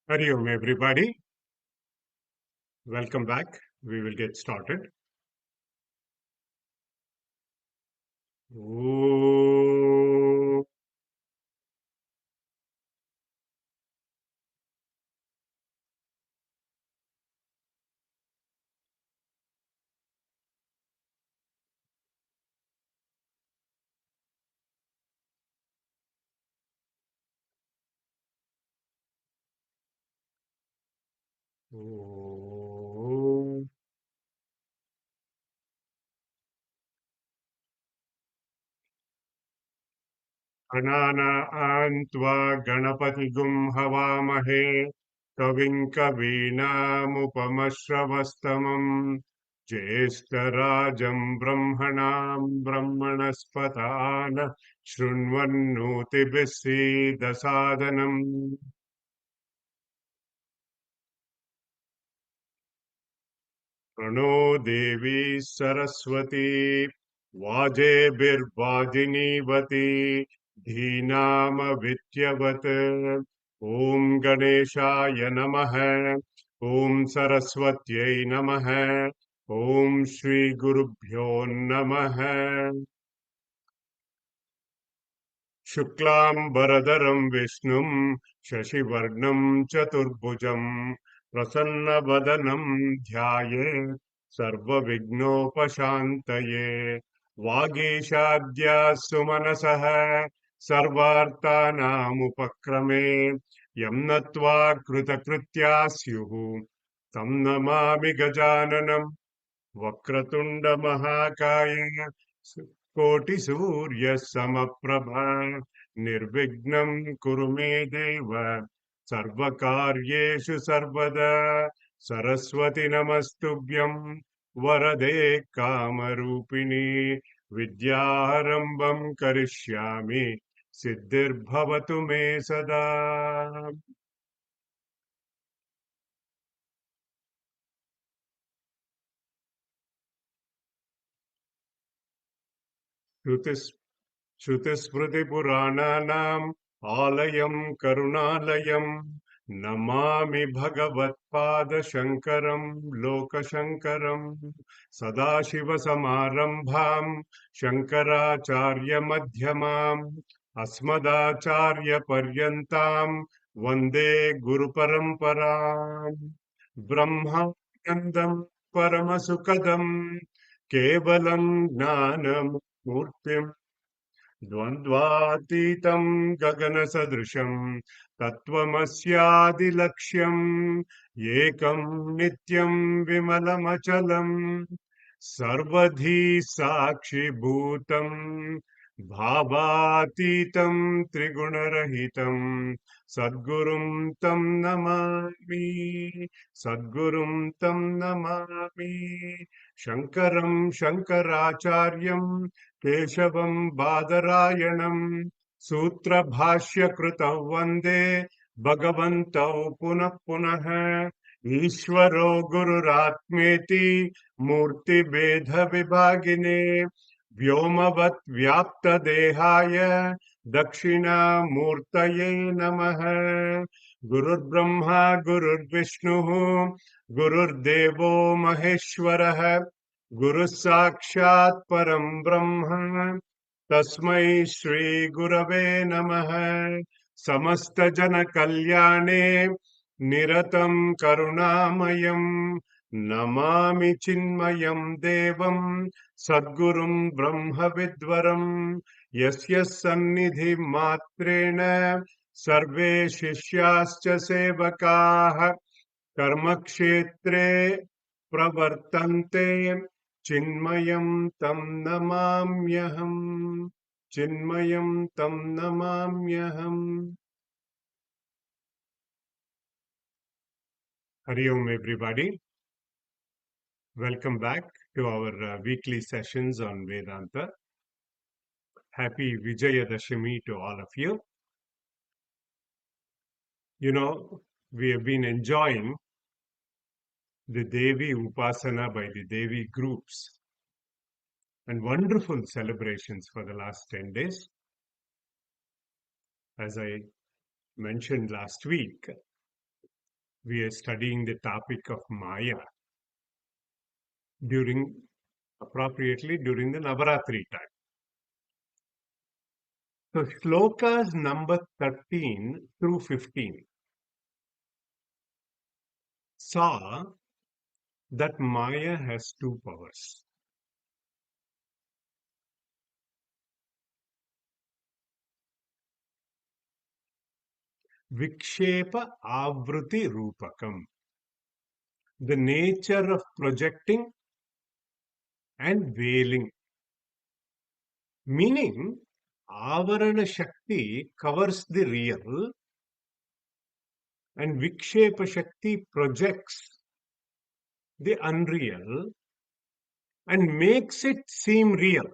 Hari Om, everybody. Welcome back. We will get started. Om. Om. Anantvā Ganapatigum Havamahe Kavim Kavīnāmupamasravastamam Jyeshtarajam Brahmanam Brahmanaspatana Shrunvannoti Dasadanam प्रणो देवी सरस्वती वाजेभिर्वाजिनीवती धीनामविद्यवत् ॐ गणेशाय नमः ॐ सरस्वत्यै नमः ॐ श्रीगुरुभ्यो नमः शुक्लाम्बरधरं विष्णुं शशिवर्णं चतुर्भुजं प्रसन्नवदनं ध्यायेत् सर्वविघ्नोपशान्तये वागीशाद्या सुमनसः सर्वार्थानामुपक्रमे यं नत्वा कृतकृत्या स्युः तं नमामि गजाननं वक्रतुण्डमहाकाय कोटिसूर्यसमप्रभा निर्विघ्नं कुरु मे देव सर्वकार्येषु सर्वदा सरस्वति नमस्तुभ्यं वरदे कामरूपिणी विद्यारम्भं करिष्यामि सिद्धिर्भवतु मे सदा श्रुतिस्मृतिपुराणानाम् आलयं करुणालयं नमामि भगवत्पादशङ्करं लोकशङ्करं सदाशिवसमारम्भां शङ्कराचार्यमध्यमाम् अस्मदाचार्यपर्यन्तां वन्दे गुरुपरम्पराम् ब्रह्मानन्दं परमसुखदं केवलं ज्ञानमूर्तिम् द्वन्द्वातीतं गगनसदृशं तत्त्वमस्यादिलक्ष्यम् एकं नित्यं विमलमचलं सर्वधी साक्षिभूतं भावातीतं त्रिगुणरहितं सद्गुरुं तं नमामि सद्गुरुं तं नमामि शङ्करं शङ्कराचार्यं केशवं बादरायणं सूत्रभाष्यकृतौ वन्दे भगवन्तौ पुनः पुनः ईश्वरो गुरुरात्मेति मूर्तिभेदविभागिने व्योमवत् व्याप्तदेहाय दक्षिणामूर्तये नमः गुरुर्ब्रह्मा गुरुर्विष्णुः गुरुर्देवो महेश्वरः गुरुः साक्षात् परं ब्रह्म तस्मै श्रीगुरवे नमः समस्तजनकल्याणे निरतं करुणामयं नमामि चिन्मयं देवं सद्गुरुं ब्रह्मविद्वरं यस्य सन्निधिमात्रेण सर्वे शिष्याश्च सेवकाः कर्मक्षेत्रे प्रवर्तन्ते चिन्मयं तं नमाम्यहम् चिन्मयं तं नमाम्यहम् Hari Om everybody. Welcome back to our weekly sessions on Vedanta. Happy Vijayadashami to all of you. You know, we have been enjoying the Devi Upasana by the Devi groups and wonderful celebrations for the last 10 days. As I mentioned last week, we are studying the topic of Maya appropriately during the Navaratri time. So shlokas number 13 through 15 saw that Maya has two powers. Vikshepa Avruti Rupakam, the nature of projecting and veiling. Meaning, Avarana Shakti covers the real and Vikshepa Shakti projects the unreal and makes it seem real.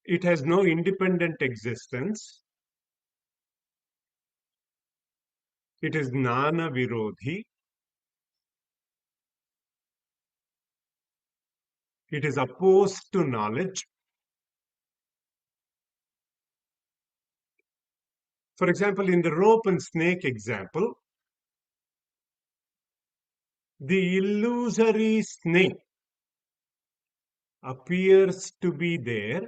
It has no independent existence. It is Jnana Virodhi. It is opposed to knowledge. For example, in the rope and snake example, the illusory snake appears to be there,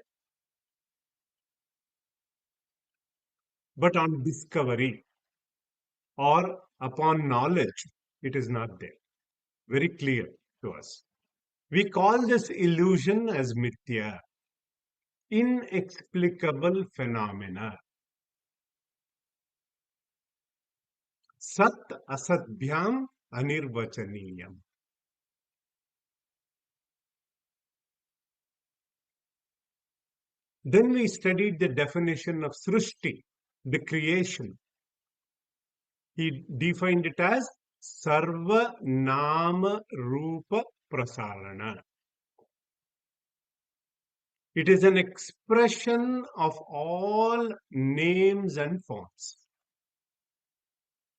but on discovery or upon knowledge, it is not there. Very clear to us. We call this illusion as mithya, inexplicable phenomena. Sat asatbhyam anirvachaniyam. Then we studied the definition of srushti, the creation. He defined it as sarva nama rupa prasarana. It is an expression of all names and forms.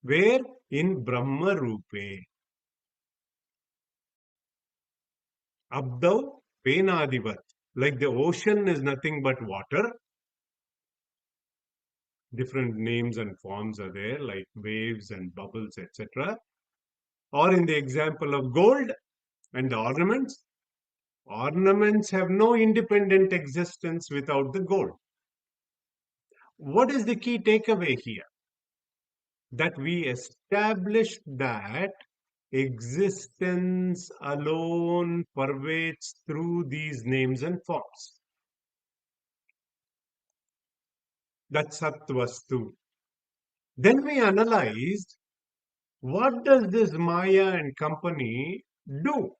Where? In Brahma Rupe. Abdav Penadivat. Like the ocean is nothing but water. Different names and forms are there, like waves and bubbles, etc. Or in the example of gold and the ornaments, ornaments have no independent existence without the gold. What is the key takeaway here? That we establish that existence alone pervades through these names and forms. That's Satvastu. Then we analyzed what does this Maya and company do?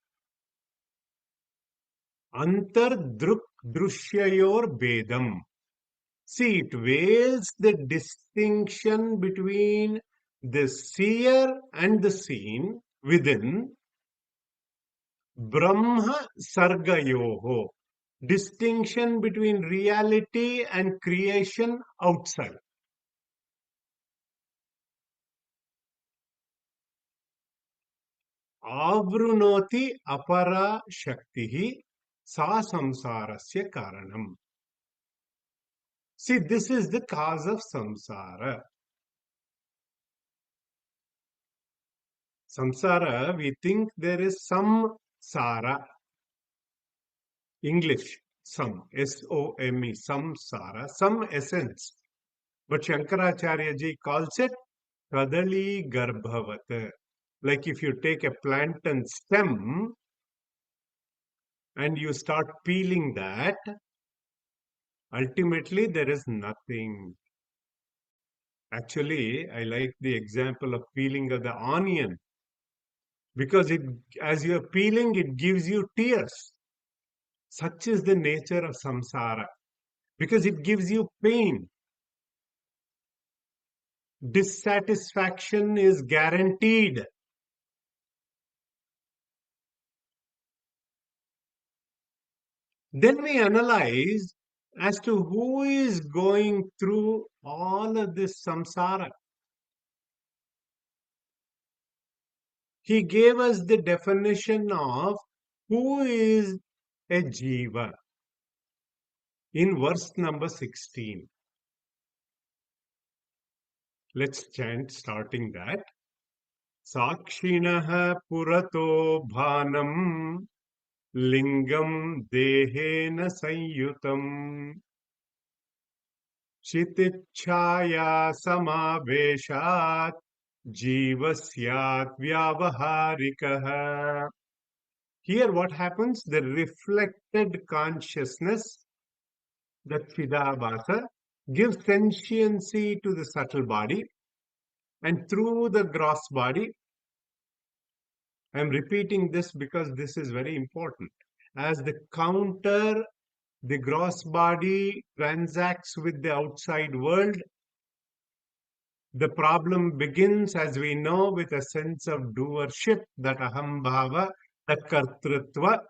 Antar Drg Drshyayor Vedam. See, it veils the distinction between the seer and the seen within Brahma Sargayoho, distinction between reality and creation outside. Avrunoti apara shaktihi sa samsarasya karanam. See, this is the cause of samsara. Samsara, we think there is some sara. English, some, S-O-M-E, samsara, some essence. But Shankaracharya ji calls it Kadali Garbhavat. Like if you take a plantain stem and you start peeling that, ultimately there is nothing. Actually, I like the example of peeling of the onion because as you're peeling, it gives you tears. Such is the nature of samsara because it gives you pain. Dissatisfaction is guaranteed. Then we analyze as to who is going through all of this samsara. He gave us the definition of who is a jiva. in verse number 16. Let's chant starting that. Sakshinaha purato bhanam lingam dehena sanyutam Chitichaya samaveshat jivasyat vyavaharikaha. Here what happens? The reflected consciousness, the Chidabhasa, gives sentiency to the subtle body, and through the gross body, I am repeating this because this is very important. As the counter, the gross body transacts with the outside world. The problem begins, as we know, with a sense of doership, that aham bhava, that kartrutva.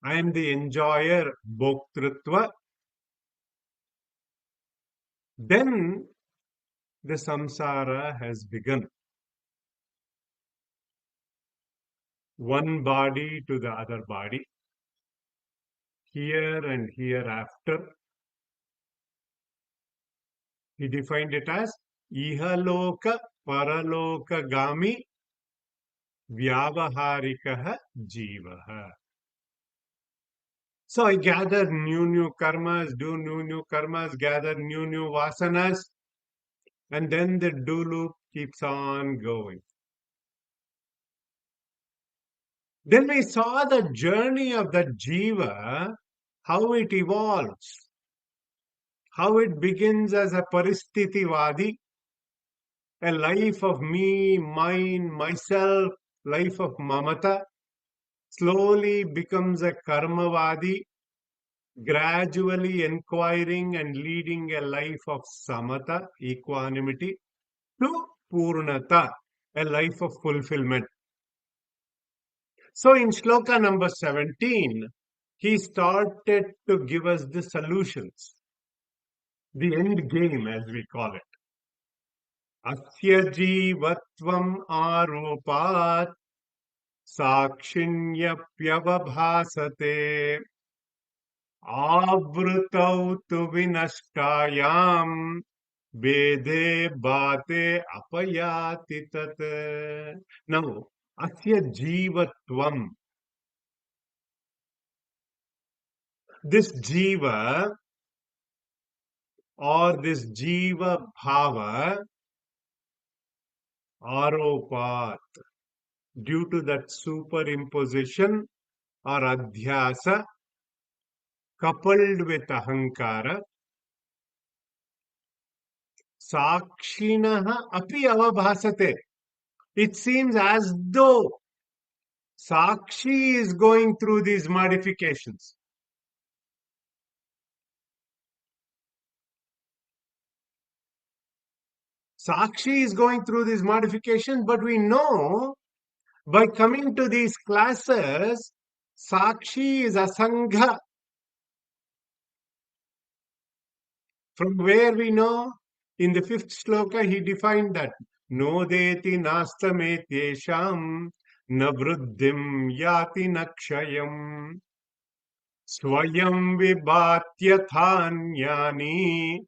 I am the enjoyer, bhoktrutva. Then the samsara has begun. One body to the other body, here and hereafter. He defined it as ihaloka paraloka gami vyavaharikaha jivaha. So I gather new karmas, do new karmas, gather new vasanas, and then the do loop keeps on going. Then we saw the journey of that jiva, how it evolves, how it begins as a paristhiti-vadi, a life of me, mine, myself, life of mamata, slowly becomes a karmavadi, gradually inquiring and leading a life of samata, equanimity, to purnata, a life of fulfillment. So in shloka number 17, he started to give us the solutions, the end game as we call it. Asya jivatvam aropat sakshinyapyavabhasate avrutau tu vinashkayam Vede bate apayati tat. Now, asya jivatvam. This jiva or this jiva bhava aropat, due to that superimposition or adhyasa coupled with ahankara, sakshinaha api avabhasate. It seems as though Sakshi is going through these modifications. Sakshi is going through these modifications, but we know by coming to these classes, Sakshi is Asangha. From where we know? In the fifth sloka, he defined that no deti nastametyesham navruddhim yati nakshayam swayam vibatyatanyani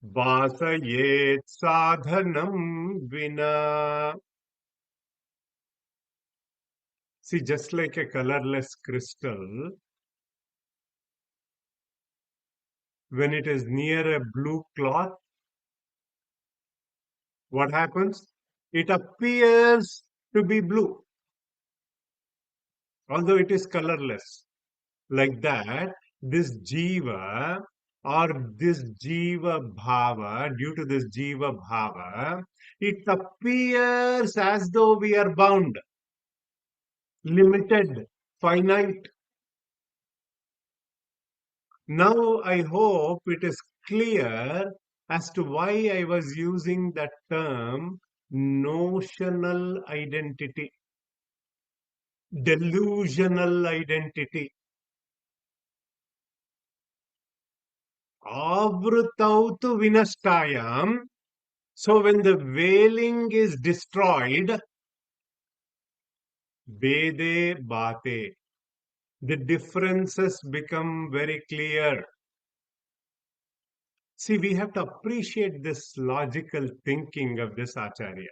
vasayet sadhanam vina. See, just like a colorless crystal, when it is near a blue cloth, what happens? It appears to be blue, although it is colorless. Like that, this jiva or this jiva bhava, due to this jiva bhava, it appears as though we are bound, limited, finite. Now I hope it is clear as to why I was using that term notional identity, delusional identity. Avrutautu vinastayam. So when the veiling is destroyed, Vede bate, the differences become very clear. See, we have to appreciate this logical thinking of this Acharya.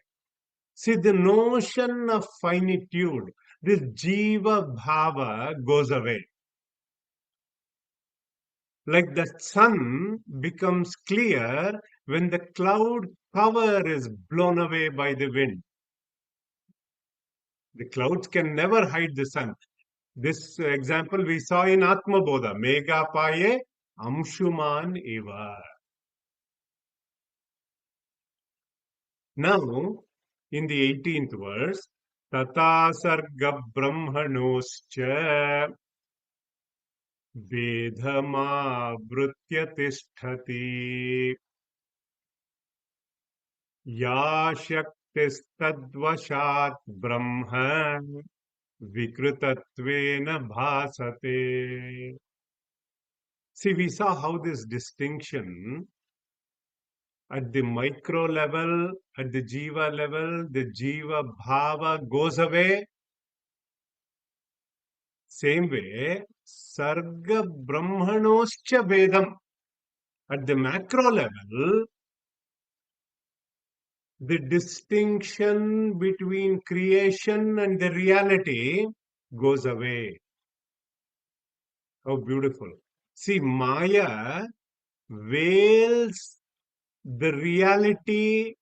See, the notion of finitude, this Jiva Bhava goes away. Like the sun becomes clear when the cloud cover is blown away by the wind. The clouds can never hide the sun. This example we saw in Atma Bodha, Mega Paye Amshuman Eva. Now, in the 18th verse, Tata Sarga Brahmanoscha Vedhamavritya Tisthati Ya Shaktistadvashat Brahma Vikrutatvena Bhasate. See, we saw how this distinction at the micro level, at the Jiva level, the Jiva Bhava goes away. Same way, Sarga Brahmanoscha Vedam. At the macro level, the distinction between creation and the reality goes away. How beautiful. See, Maya veils the reality,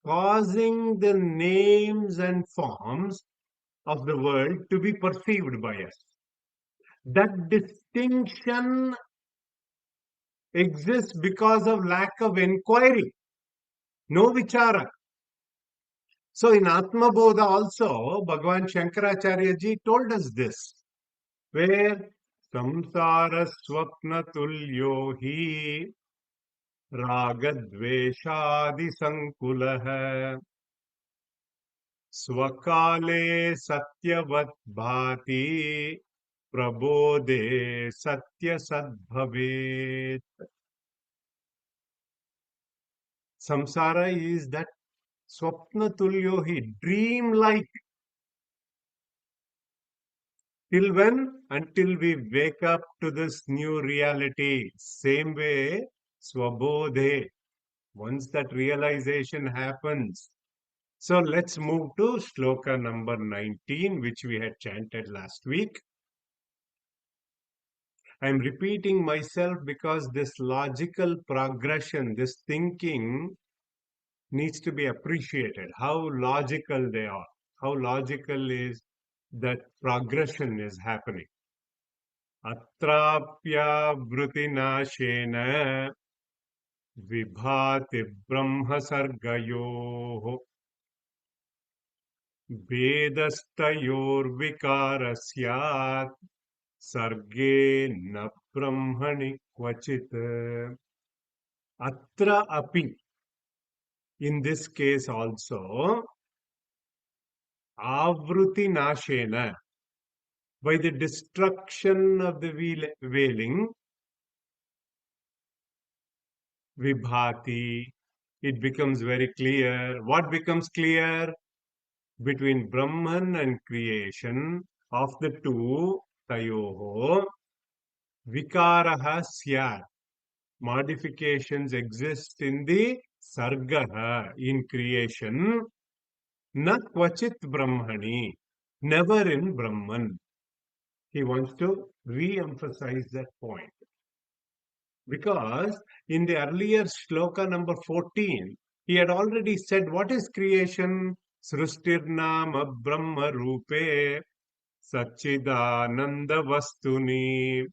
causing the names and forms of the world to be perceived by us. That distinction exists because of lack of inquiry, no vichara. So in Atma Bodha also, Bhagavan Shankaracharya ji told us this, where samsara swapna tulyo hi ragadveshadi sankulah swakale satyavat bhati prabodhe satya sadbhavet. Samsara is that swapna tulyo hi, dream like. Till when? Until we wake up to this new reality. Same way, swabodhe. Once that realization happens. So let's move to shloka number 19, which we had chanted last week. I'm repeating myself because this logical progression, this thinking needs to be appreciated. How logical they are. How logical is that progression is happening. अत्राप्यावृतिनाशेन विभाति ब्रह्मसर्गयोः भेदस्तयोर्विकारस्यात् सर्गे न ब्रह्मणि क्वचित्. Atra api, in this case also, avruti nashena, by the destruction of the veiling, vibhati, it becomes very clear. What becomes clear? Between Brahman and creation of the two, tayoho, vikaraha syat. Modifications exist in the sargaha, in creation, na kvachit brahmani, never in Brahman. He wants to re-emphasize that point. Because in the earlier shloka number 14, he had already said what is creation? Srustirnama Brahma Rupe Satchidananda Vastuni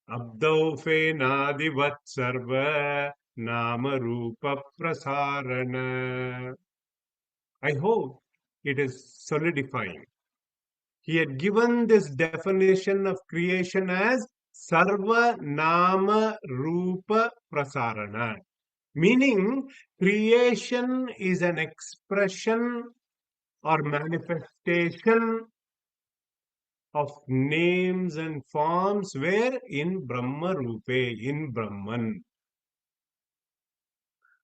Abdau Fenadivat Sarva Nama Rupa Prasarana. I hope it is solidifying. He had given this definition of creation as Sarva Nama Rupa Prasarana, meaning creation is an expression or manifestation of names and forms where in Brahma Rupe, in Brahman.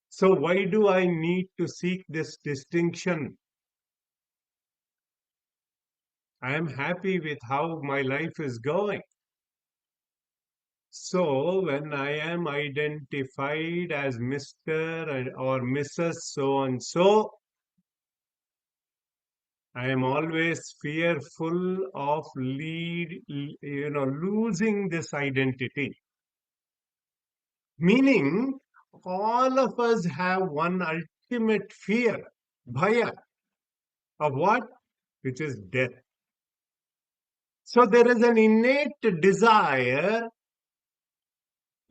So why do I need to seek this distinction? I am happy with how my life is going. So when I am identified as Mr. or Mrs. So and so, I am always fearful of losing this identity. Meaning, all of us have one ultimate fear, bhaya, of what? Which is death. So there is an innate desire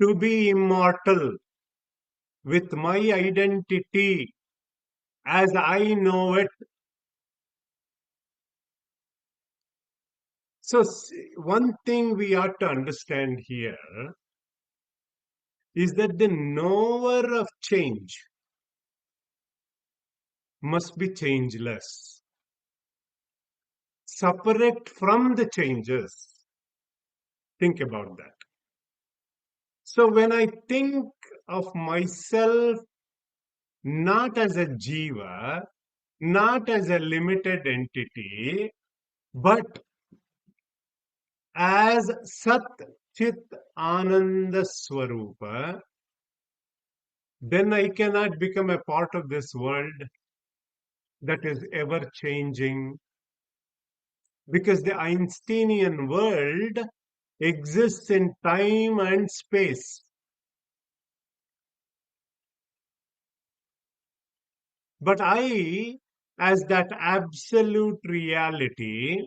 to be immortal with my identity as I know it. So, one thing we ought to understand here is that the knower of change must be changeless, separate from the changes. Think about that. So, when I think of myself not as a jiva, not as a limited entity, but as Sat Chit Ananda Swarupa, then I cannot become a part of this world that is ever changing, because the Einsteinian world exists in time and space. But I, as that absolute reality,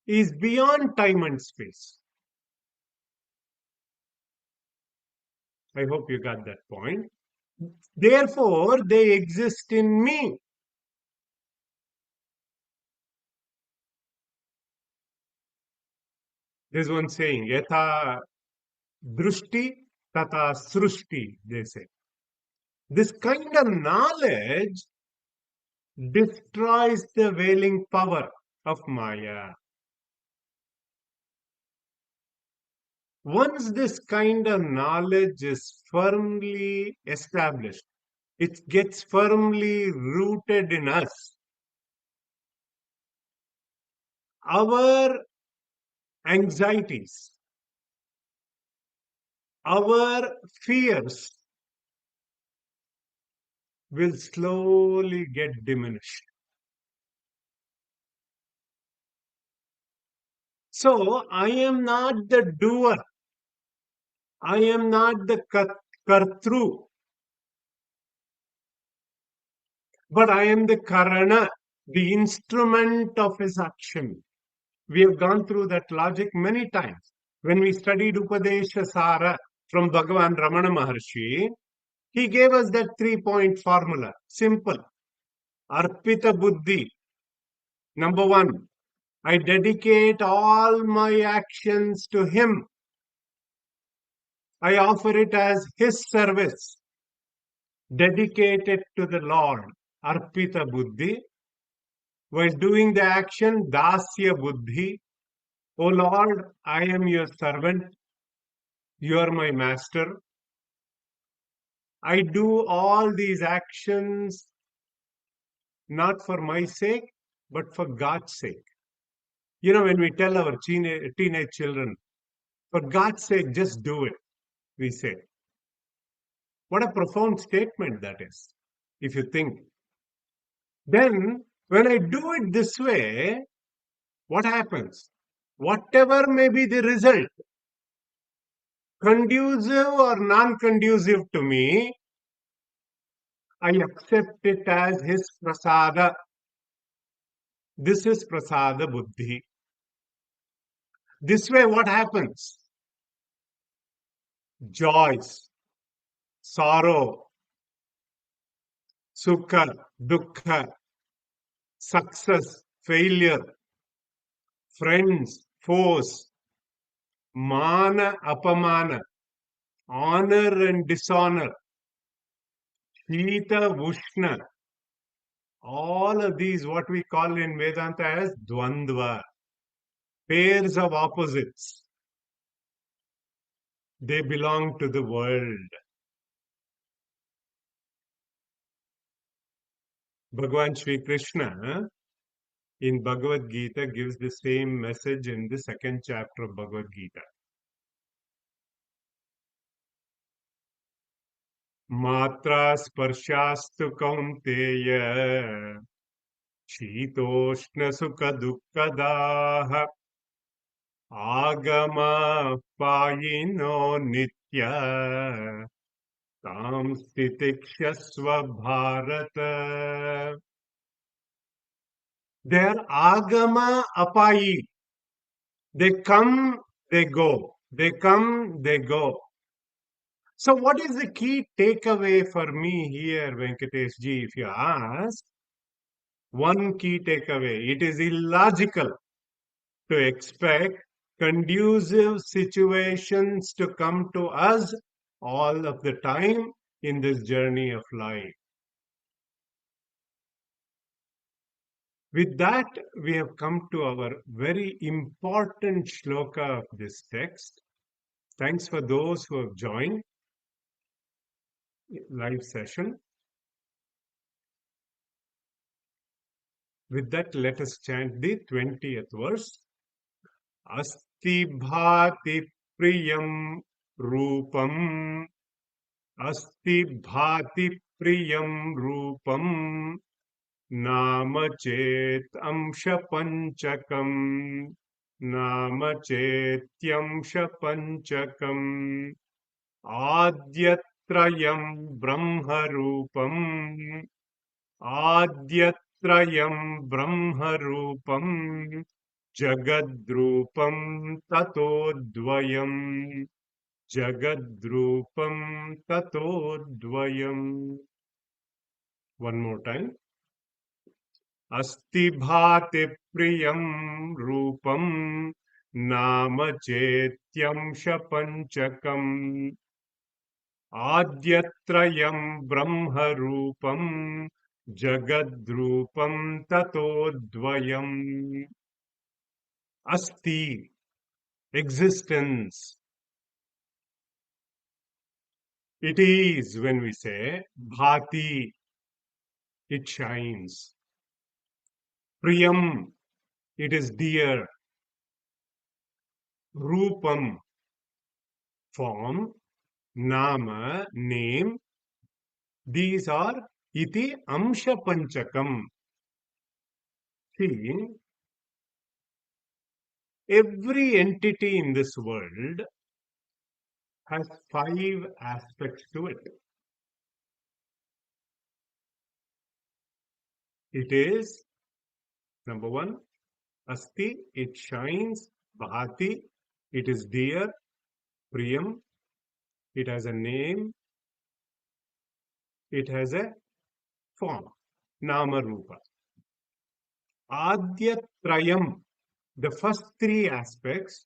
is beyond time and space. I hope you got that point. Therefore, they exist in me. There's one saying, Yatha Drushti Tata Srushti, they say. This kind of knowledge destroys the veiling power of Maya. Once this kind of knowledge is firmly established, it gets firmly rooted in us. Our anxieties, our fears will slowly get diminished. So I am not the doer. I am not the kartru, but I am the karana, the instrument of his action. We have gone through that logic many times. When we studied Upadesha Sara from Bhagavan Ramana Maharshi, he gave us that 3-point formula. Simple. Arpita Buddhi. Number one, I dedicate all my actions to him. I offer it as his service, dedicated to the Lord. Arpita Buddhi. While doing the action, Dasya Buddhi. O Lord, I am your servant. You are my master. I do all these actions not for my sake, but for God's sake. When we tell our teenage children, for God's sake, just do it, we say. What a profound statement that is, if you think. Then, when I do it this way, what happens? Whatever may be the result, conducive or non conducive to me, I accept it as his prasada. This is prasada buddhi. This way, what happens? Joys, sorrow, sukha, dukkha, success, failure, friends, foes, mana, apamana, honor and dishonor, shita, vushna, all of these, what we call in Vedanta as dvandva, pairs of opposites. They belong to the world. Bhagavan Sri Krishna in Bhagavad Gita gives the same message in the second chapter of Bhagavad Gita. Matra sparshastu kaunteya Shitoshna sukha dukkadaha Agama payino nitya Tam stitikshasva bharata. They are agama apayi. They come, they go. They come, they go. So, what is the key takeaway for me here, Venkatesh ji? If you ask, one key takeaway, it is illogical to expect conducive situations to come to us all of the time in this journey of life. With that, we have come to our very important shloka of this text. Thanks for those who have joined live session. With that, let us chant the 20th verse. Asti bhati priyam rupam. Asti bhati priyam rupam. Nama chet amsha panchakam. Nama chetyamsha panchakam. Adyatrayam brahmarupam. Adyatrayam brahmarupam. Jagadrupam tatodvayam. Jagadrupam tatodvayam. One more time. Asti bhati priyam rupam nama chetyam shapanchakam adyatrayam brahmarupam jagadrupam tatodvayam. Asti, existence. It is when we say bhati, it shines. Priyam, it is dear. Rupam, form. Nama, name. These are iti amsha panchakam. See, every entity in this world has 5 aspects to it. It is, number 1, asti, it shines. Bhati, it is dear. Priyam, it has a name. It has a form. Nama Rupa. Adyatrayam, the first 3 aspects,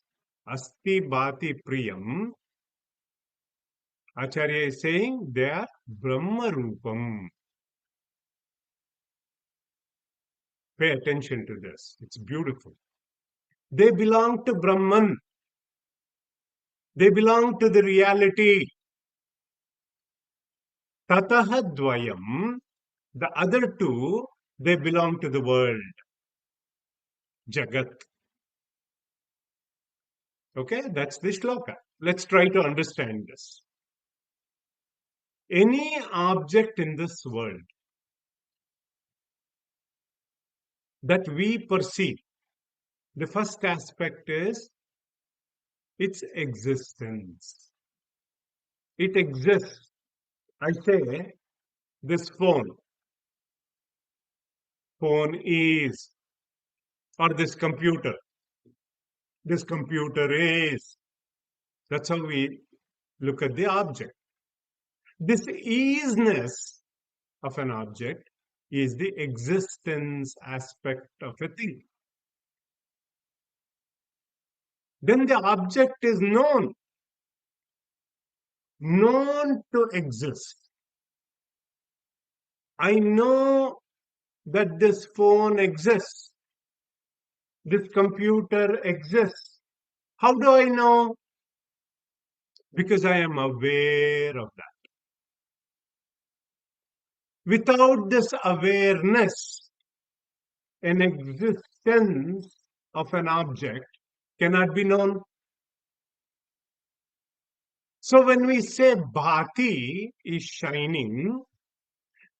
asti, bhati, priyam, Acharya is saying they are Brahma Rupam. Pay attention to this. It's beautiful. They belong to Brahman. They belong to the reality. Tataha Dvayam, the other 2, they belong to the world. Jagat. Okay, that's the shloka. Let's try to understand this. Any object in this world that we perceive, the first aspect is its existence. It exists. I say this phone is, or this computer is. That's how we look at the object. This isness of an object is the existence aspect of a thing. Then the object is known to exist. I know that this phone exists. This computer exists. How do I know? Because I am aware of that. Without this awareness, an existence of an object cannot be known. So when we say bhati is shining,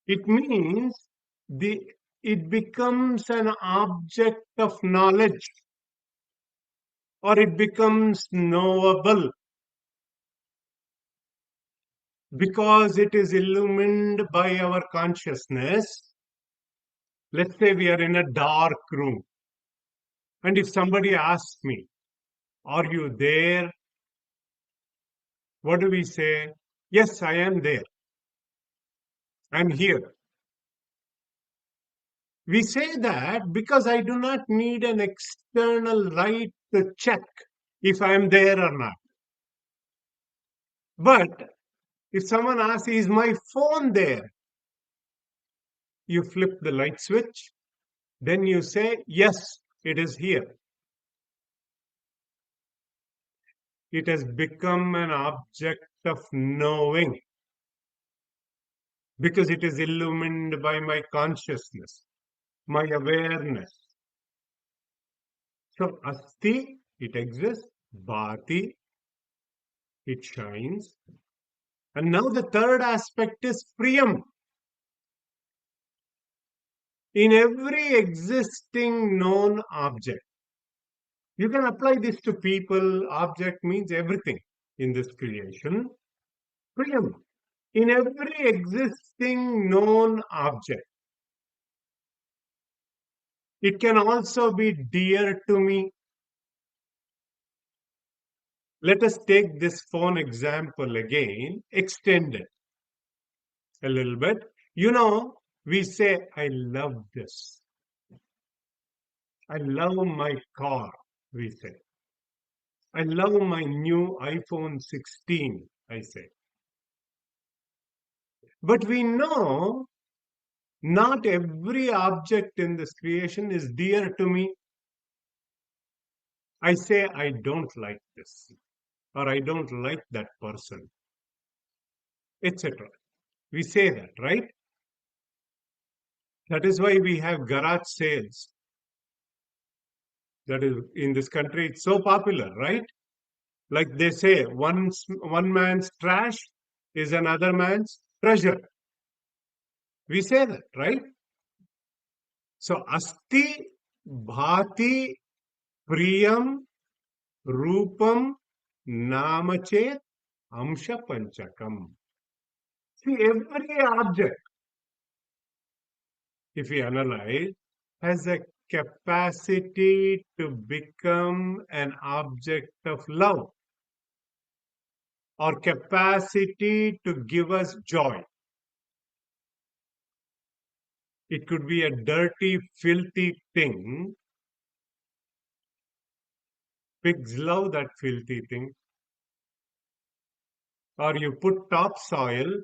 it means the it becomes an object of knowledge, or it becomes knowable because it is illumined by our consciousness. Let's say we are in a dark room, and if somebody asks me, "Are you there?" What do we say? Yes, I am there. I'm here. We say that because I do not need an external right to check if I am there or not. But if someone asks, "Is my phone there?" You flip the light switch, then you say, "Yes, it is here." It has become an object of knowing because it is illumined by my consciousness, my awareness. So, asti, it exists, bhati, it shines. And now the third aspect is priyam. In every existing known object, you can apply this to people. Object means everything in this creation. Priyam. In every existing known object, it can also be dear to me. Let us take this phone example again, extend it a little bit. We say, "I love this. I love my car," we say. "I love my new iPhone 16, I say. But we know not every object in this creation is dear to me. I say, "I don't like this," or "I don't like that person," etc. We say that, right? That is why we have garage sales. That is in this country, it's so popular, right? Like they say, one man's trash is another man's treasure. We say that, right? So asti, bhati, priyam, rupam, namachet, amsha panchakam. See, every object, if we analyze, has a capacity to become an object of love or capacity to give us joy. It could be a dirty, filthy thing. Pigs love that filthy thing. Or you put topsoil,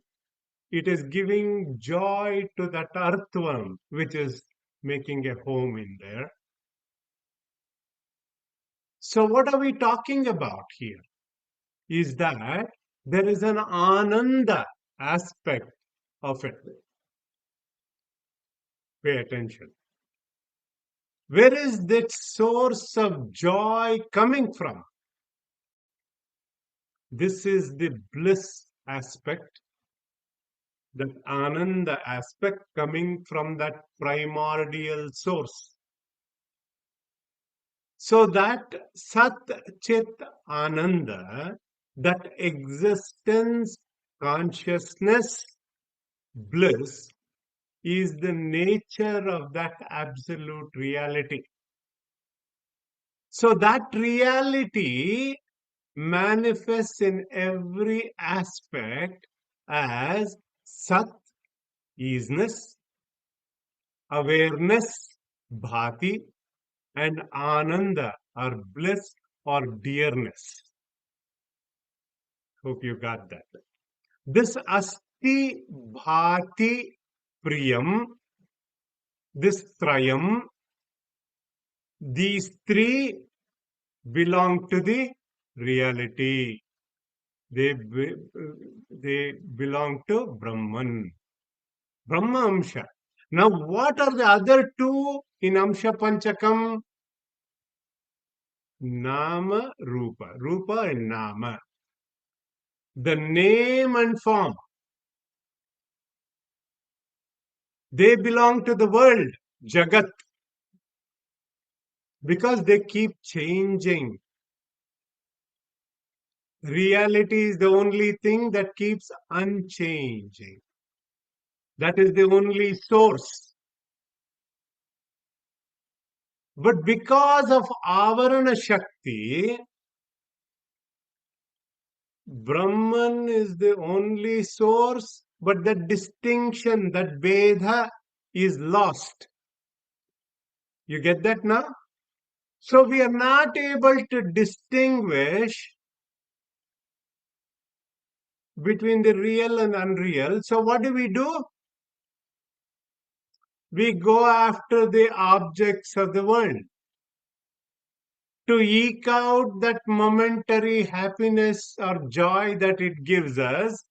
it is giving joy to that earthworm, which is making a home in there. So, what are we talking about here? Is that there is an ananda aspect of it. Pay attention. Where is that source of joy coming from? This is the bliss aspect, that ananda aspect coming from that primordial source. So that Sat Chit Ananda, that existence, consciousness, bliss, is the nature of that absolute reality. So that reality manifests in every aspect as Sat, isness, awareness, bhati, and ananda, or bliss, or dearness. Hope you got that. This asti, bhati, priyam, this trayam, these three belong to the reality. They belong to Brahman, Brahma Amsha. Now, what are the other two in Amsha Panchakam? Nama, Rupa. Rupa and Nama. the name and form, they belong to the world, Jagat, because they keep changing. Reality is the only thing that keeps unchanging. That is the only source. But because of Avarana Shakti, Brahman is the only source, but the distinction, that Veda, is lost. You get that now? So we are not able to distinguish between the real and unreal. So what do? We go after the objects of the world to eke out that momentary happiness or joy that it gives us.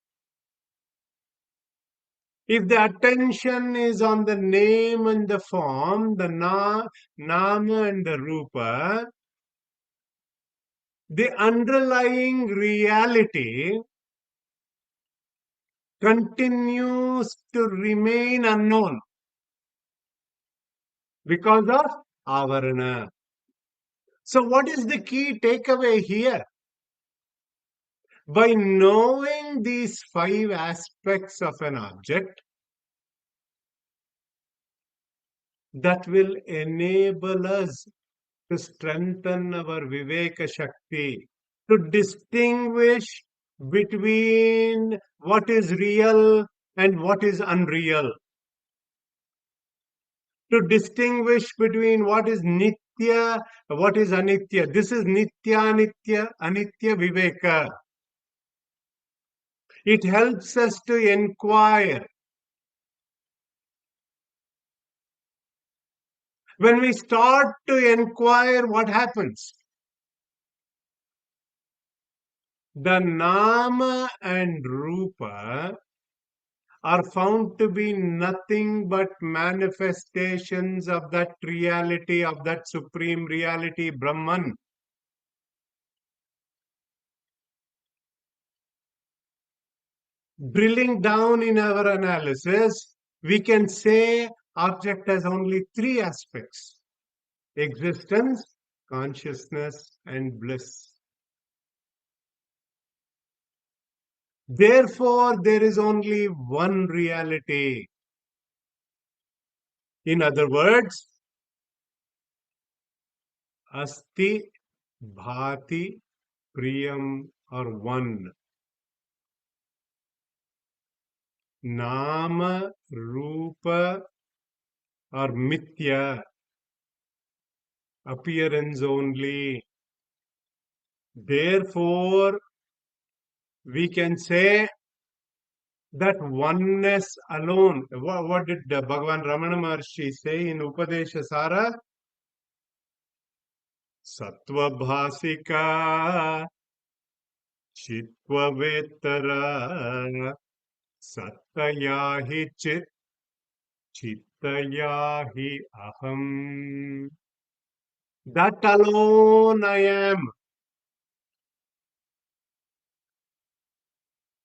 If the attention is on the name and the form, the nama and the rupa, the underlying reality continues to remain unknown because of avarana. So, what is the key takeaway here? By knowing these five aspects of an object, that will enable us to strengthen our Viveka Shakti, to distinguish between what is real and what is unreal, to distinguish between what is Nitya, what is Anitya. This is Nitya, Anitya, Anitya Viveka. It helps us to inquire. When we start to inquire, what happens? The Nama and Rupa are found to be nothing but manifestations of that reality, of that supreme reality, Brahman. Drilling down in our analysis, we can say object has only three aspects: existence, consciousness, and bliss. Therefore, there is only one reality. In other words, asti, bhati, priyam are one. Nama, Rupa or Mithya, appearance only. Therefore, we can say that oneness alone. What did Bhagavan Ramana Maharshi say in Upadesha Sara? Sattva bhasika chitva vetara sattaya chit chittaya aham. That alone I am.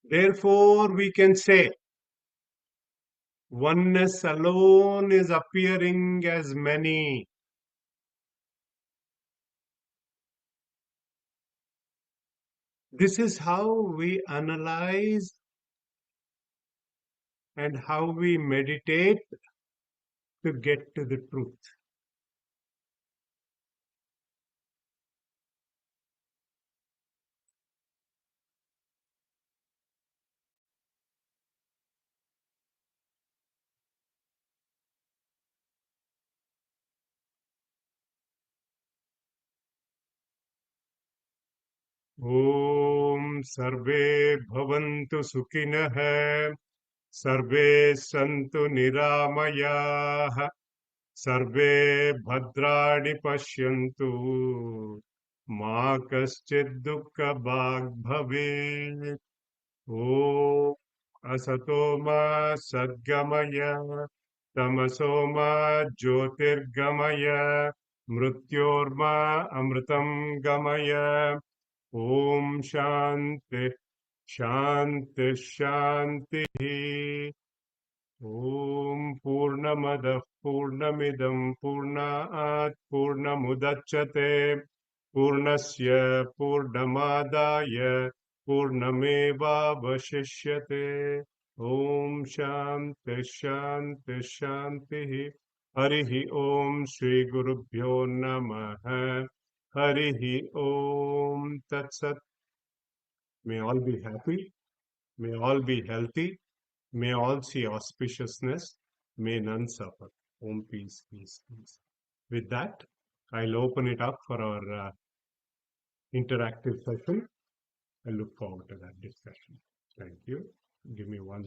Therefore, we can say oneness alone is appearing as many. This is how we analyze and how we meditate to get to the truth. Om Sarve Bhavantu Sukhinah Sarve Santu Niramayah Sarve Bhadrani Pashyantu Ma Kaschid Dukkha Bhag Bhavet. Om Asatoma Sadgamaya Tamasoma Jyotirgamaya Mrityorma Amritam Gamaya. Om Shanti Shanti Shanti. Om Purnamadah Purnamidam Purnaat Purnamudachyate Purnasya Purnamadaya Purnameva Vashishyate. Om Shanti Shanti Shanti. Harihi Om Shri Gurubhyo Namaha. Harihi Om Tat Sat. May all be happy. May all be healthy. May all see auspiciousness. May none suffer. Om peace, peace, peace. With that, I'll open it up for our interactive session. I look forward to that discussion. Thank you. Give me one